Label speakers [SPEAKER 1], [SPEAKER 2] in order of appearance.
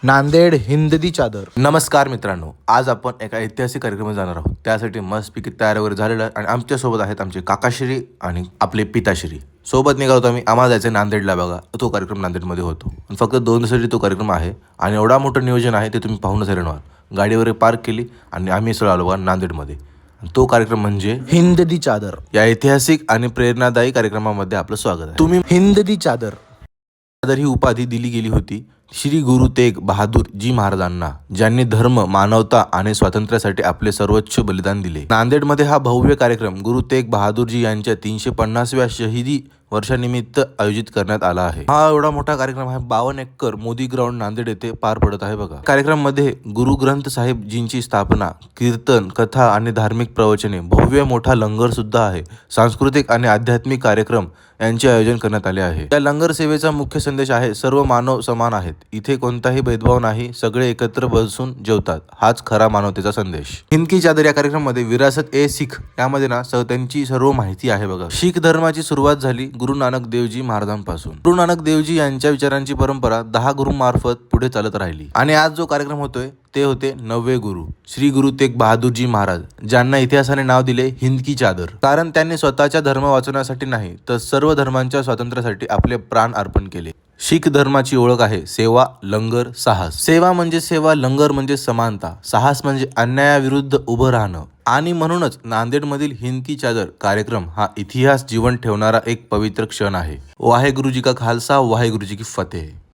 [SPEAKER 1] नांदेड हिंद दी चादर.
[SPEAKER 2] नमस्कार मित्रांनो, आज आपण एका ऐतिहासिक कार्यक्रमात जाणार आहोत. त्यासाठी मस्तपैकी तयार वगैरे झालेलं आहे आणि आमच्यासोबत आहेत आमचे काकाश्री आणि आपले पिताश्री. सोबत निघालो होतो आम्ही. आम्हाला जायचं नांदेडला. बघा, तो कार्यक्रम नांदेडमध्ये होतो आणि फक्त 2 दिवसासाठी तो कार्यक्रम आहे आणि एवढा मोठं नियोजन आहे ते तुम्ही पाहूनच येणार. गाडी वगैरे पार्क केली आणि आम्ही सगळं आलो बघा नांदेडमध्ये. तो कार्यक्रम म्हणजे
[SPEAKER 1] हिंद दी चादर.
[SPEAKER 2] या ऐतिहासिक आणि प्रेरणादायी कार्यक्रमामध्ये आपलं स्वागत आहे.
[SPEAKER 1] तुम्ही हिंद दी चादर.
[SPEAKER 2] चादर ही उपाधी दिली गेली होती श्री गुरु तेग बहादूर जी महाराजांना, ज्यांनी धर्म, मानवता आणि स्वातंत्र्यासाठी आपले सर्वोच्च बलिदान दिले. नांदेडमध्ये हा भव्य कार्यक्रम गुरु तेग बहादूरजी यांच्या 350व्या शहीदी वर्षानिमित्त आयोजित करण्यात आला आहे. हा एवढा मोठा कार्यक्रम आहे. 52 एकर मोदी ग्राउंड नांदेड येथे पार पडत आहे. बघा, कार्यक्रमामध्ये गुरु ग्रंथ साहिब जींची स्थापना, कीर्तन, कथा आणि धार्मिक प्रवचने, भव्य मोठा लंगर सुद्धा आहे. सांस्कृतिक आणि आध्यात्मिक कार्यक्रम यांचे आयोजन करण्यात आले आहे. या लंगर सेवेचा मुख्य संदेश आहे, सर्व मानव समान आहेत, इथे कोणताही भेदभाव नाही, सगळे एकत्र बसून जेवतात. हाच खरा मानवतेचा संदेश. हिंद की चादर या कार्यक्रमामध्ये विरासत ए सिख यामध्ये ना त्यांची सर्व माहिती आहे. बघा, शीख धर्माची सुरुवात झाली गुरु नानक देवजी महाराजांपासून. गुरु नानक देवजी यांच्या विचारांची परंपरा 10 गुरुमार्फत पुढे चालत राहिली आणि आज जो कार्यक्रम होतोय ते होते 9वे गुरु श्री गुरु तेग बहादूरजी महाराज, ज्यांना इतिहासाने नाव दिले हिंद की चादर. कारण त्यांनी स्वतःच्या धर्म वाचवण्यासाठी नाही तर सर्व धर्मांच्या स्वातंत्र्यासाठी आपले प्राण अर्पण केले. शीख धर्माची ओळख आहे सेवा, लंगर, साहस. सेवा म्हणजे सेवा, लंगर म्हणजे समानता, साहस म्हणजे अन्यायाविरुद्ध उभं राहणं. आणि म्हणूनच नांदेडमधील हिंद की चादर कार्यक्रम हा इतिहास जीवन ठेवणारा एक पवित्र क्षण आहे. वाहेगुरु जी का खालसा, वाहेगुरु जी की फतेह.